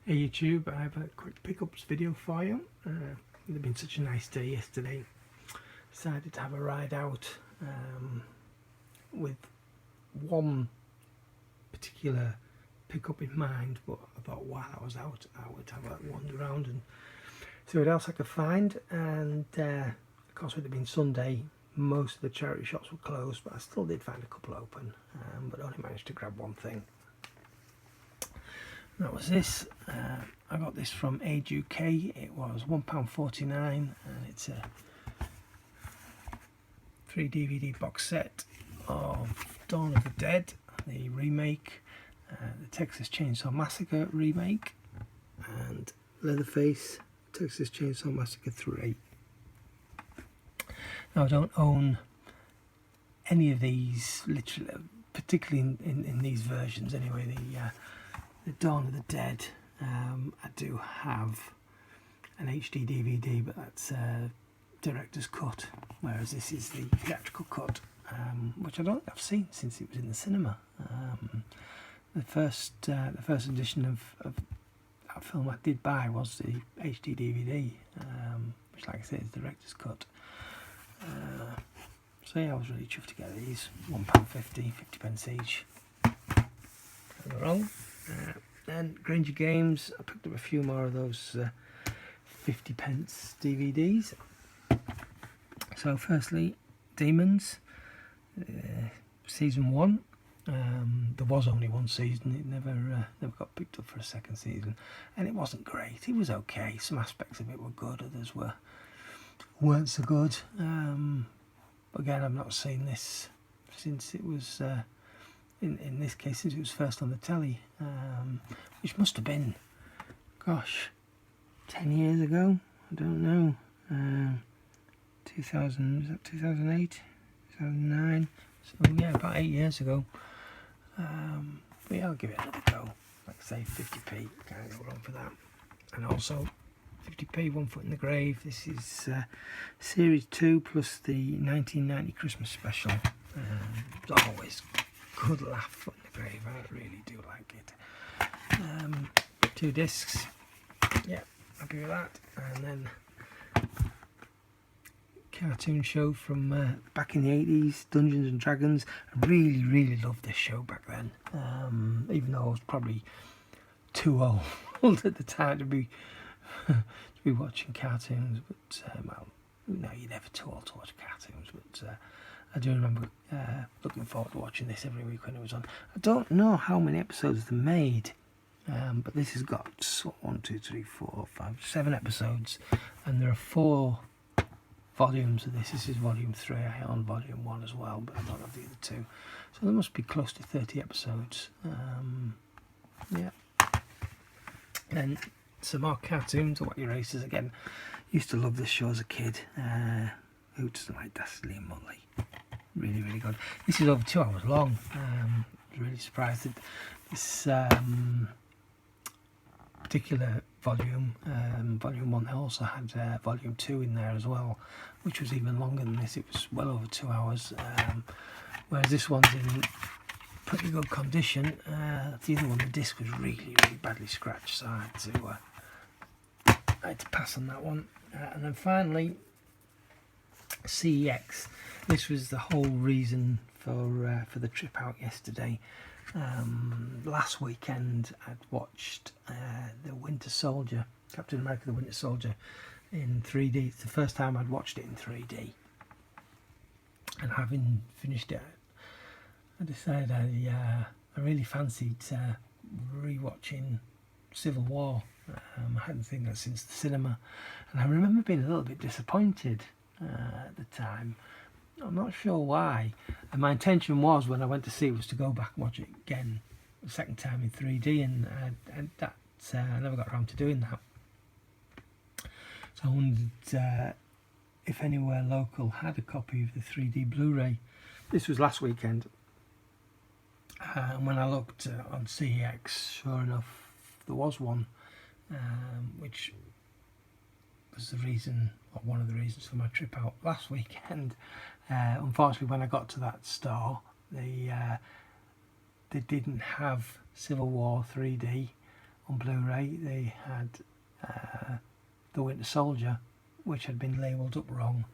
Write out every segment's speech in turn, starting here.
Hey YouTube, I have a quick pickups video for you. It had been such a nice day yesterday. Decided to have a ride out with one particular pickup in mind, but I thought while I was out I would have a wander around and see what else I could find. And of course, with it being Sunday, most of the charity shops were closed, but I still did find a couple open, but only managed to grab one thing. That was this. I got this from Age UK. It was £1.49 and it's a 3 DVD box set of Dawn of the Dead, the remake, the Texas Chainsaw Massacre remake, and Leatherface, Texas Chainsaw Massacre 3. Now, I don't own any of these, literally, particularly in these versions anyway. The Dawn of the Dead, I do have an HD DVD, but that's director's cut, whereas this is the theatrical cut, which I don't think I've seen since it was in the cinema. The first edition of that film I did buy was the HD DVD, which, like I say, is director's cut. So yeah, I was really chuffed to get these. £1.50, 50p each. Can't go wrong. Then Grainger Games, I picked up a few more of those 50p DVDs. So firstly, Demons, season 1. There was only one season. It never got picked up for a second season, and it wasn't great. It was okay. Some aspects of it were good, others weren't so good. But again, I've not seen this since it was in this case, since it was first on the telly, which must have been, gosh, 10 years ago. I don't know. 2000, was that 2008, 2009? So yeah, about 8 years ago. But yeah, I'll give it another go. Like I say, 50p, can't go wrong for that. And also 50p, One Foot in the Grave. This is series 2 plus the 1990 Christmas special. It's always good laugh, Foot in the Grave. I really do like it. 2 discs. Yeah, happy with that. And then cartoon show from back in the 80s, Dungeons and Dragons. I really loved this show back then, even though I was probably too old at the time to be watching cartoons. But well, no, you're never too old to watch cartoons, but I do remember looking forward to watching this every week when it was on. I don't know how many episodes they made, but this has got 1, 2, 3, 4, 5, 7 episodes, and there are 4 volumes of this. This is volume 3. I own volume 1 as well, but I don't have the other 2. So there must be close to 30 episodes. Yeah. And some more cartoons. What Your Races again. Used to love this show as a kid. Who doesn't like Dastardly and Muttley? Really good. This is over 2 hours long. I was really surprised that this particular volume, volume 1, also had volume 2 in there as well, which was even longer than this. It was well over 2 hours, whereas this one's in pretty good condition. The other one, the disc was really badly scratched, so I had to pass on that one. And then finally, CEX. This was the whole reason for the trip out yesterday. Last weekend I'd watched the Winter Soldier, Captain America the Winter Soldier, in 3D. It's the first time I'd watched it in 3D, and having finished it, I decided I really fancied rewatching Civil War. I hadn't seen that since the cinema, and I remember being a little bit disappointed at the time. I'm not sure why. And my intention was, when I went to see it, was to go back and watch it again the second time in 3D, and that I never got around to doing that. So I wondered if anywhere local had a copy of the 3D Blu-ray. This was last weekend, and when I looked on CEX, sure enough, there was one, which was the reason, or one of the reasons for my trip out last weekend. Unfortunately, when I got to that store, they didn't have Civil War 3D on Blu-ray they had The Winter Soldier, which had been labelled up wrong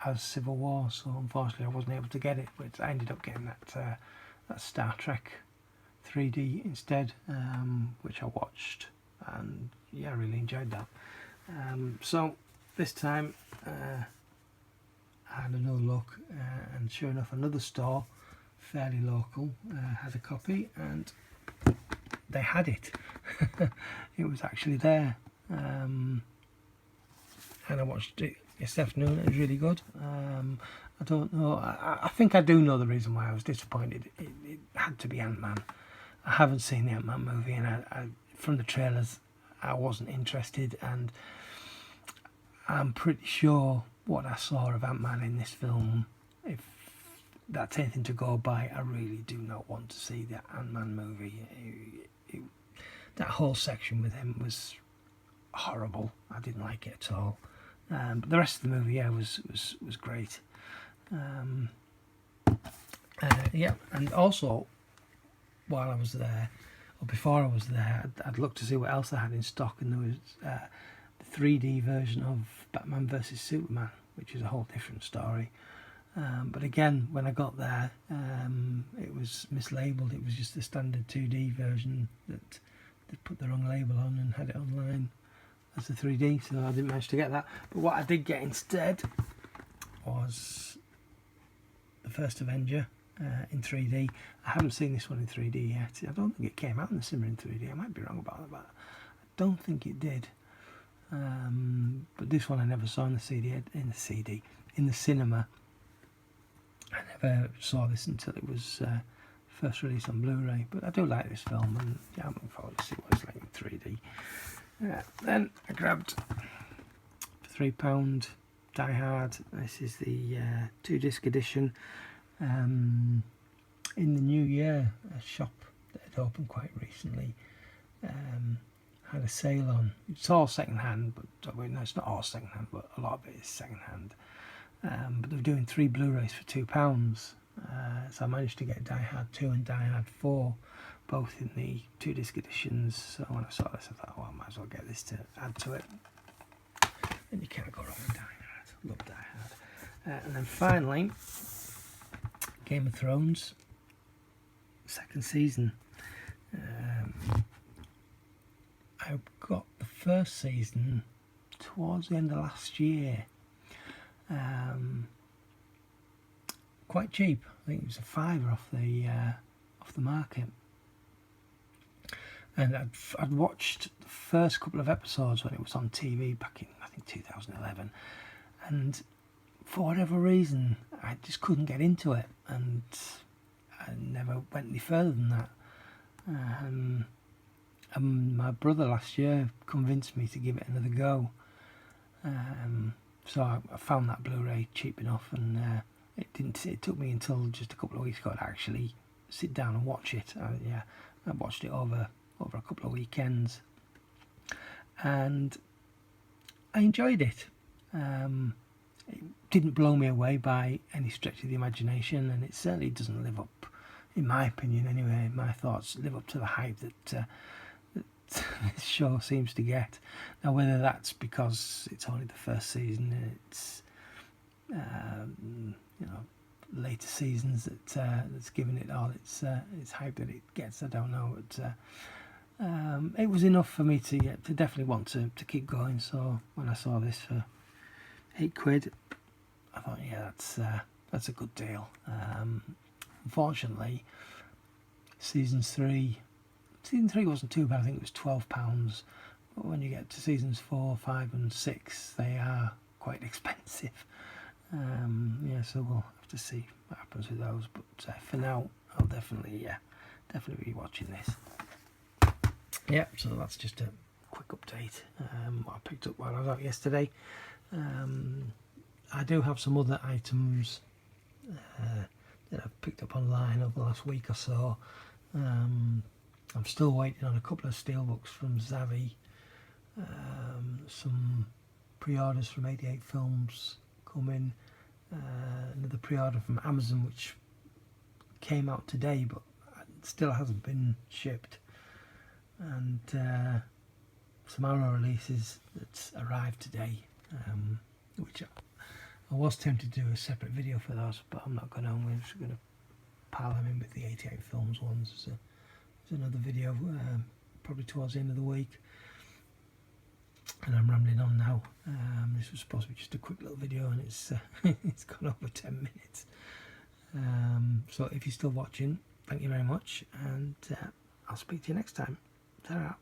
as Civil War, so unfortunately I wasn't able to get it, but I ended up getting that Star Trek 3D instead, which I watched, and yeah, I really enjoyed that. So this time I had another look, and sure enough, another store, fairly local, had a copy, and they had it. It was actually there, and I watched it yesterday afternoon. It was really good. I don't know, I think I do know the reason why I was disappointed. It had to be Ant-Man. I haven't seen the Ant-Man movie, and I from the trailers I wasn't interested, and I'm pretty sure what I saw of Ant-Man in this film, if that's anything to go by, I really do not want to see the Ant-Man movie. That whole section with him was horrible. I didn't like it at all. But the rest of the movie, yeah, was great. Yeah, and also while I was there, or before I was there, I'd looked to see what else they had in stock, and there was the 3D version of Batman vs Superman, which is a whole different story. But again, when I got there, it was mislabeled. It was just the standard 2D version that they put the wrong label on and had it online as the 3D, so I didn't manage to get that. But what I did get instead was the first Avenger in 3D. I haven't seen this one in 3D yet. I don't think it came out in the cinema in 3D. I might be wrong about that, but I don't think it did. But this one I never saw in the cinema. I never saw this until it was first released on Blu-ray. But I do like this film, and yeah, I'm looking forward to see what it's like in 3D. Then I grabbed for £3 Die Hard. This is the 2-disc edition. In the new year, a shop that had opened quite recently had a sale on. It's all second hand, but well, no, it's not all second hand, but a lot of it is second hand. But they were doing 3 Blu-rays for £2. So I managed to get Die Hard 2 and Die Hard 4, both in the 2-disc editions. So when I saw this, I thought, well, I might as well get this to add to it. And you can't go wrong with Die Hard. Love Die Hard. And then finally, Game of Thrones, second season. I got the first season towards the end of last year. Quite cheap. I think it was a £5 off the market. And I'd watched the first couple of episodes when it was on TV back in, I think, 2011, and for whatever reason I just couldn't get into it, and I never went any further than that. And my brother last year convinced me to give it another go, so I found that Blu-ray cheap enough, and it took me until just a couple of weeks ago to actually sit down and watch it. I watched it over a couple of weekends, and I enjoyed it. It didn't blow me away by any stretch of the imagination, and it certainly doesn't live up, in my opinion anyway, my thoughts, live up to the hype that this show seems to get. Now, whether that's because it's only the first season and it's later seasons that's given it all its hype that it gets, I don't know, but it was enough for me to definitely want to keep going. So when I saw this for £8, I thought, yeah, that's a good deal. Unfortunately, season 3 wasn't too bad. I think it was £12, but when you get to seasons 4, 5 and 6, they are quite expensive. So we'll have to see what happens with those, but for now I'll definitely be watching this. So that's just a quick update, what I picked up while I was out yesterday. I do have some other items that I've picked up online over the last week or so. I'm still waiting on a couple of steelbooks from Zavvi, some pre-orders from 88 Films coming, another pre-order from Amazon which came out today but still hasn't been shipped. and some horror releases that's arrived today, which I was tempted to do a separate video for those, but I'm not going to. I'm just going to pile them in with the 88 Films ones. So there's another video probably towards the end of the week, and I'm rambling on now. This was supposed to be just a quick little video, and it's it's gone over 10 minutes. So if you're still watching, thank you very much, and I'll speak to you next time. Ta-ra.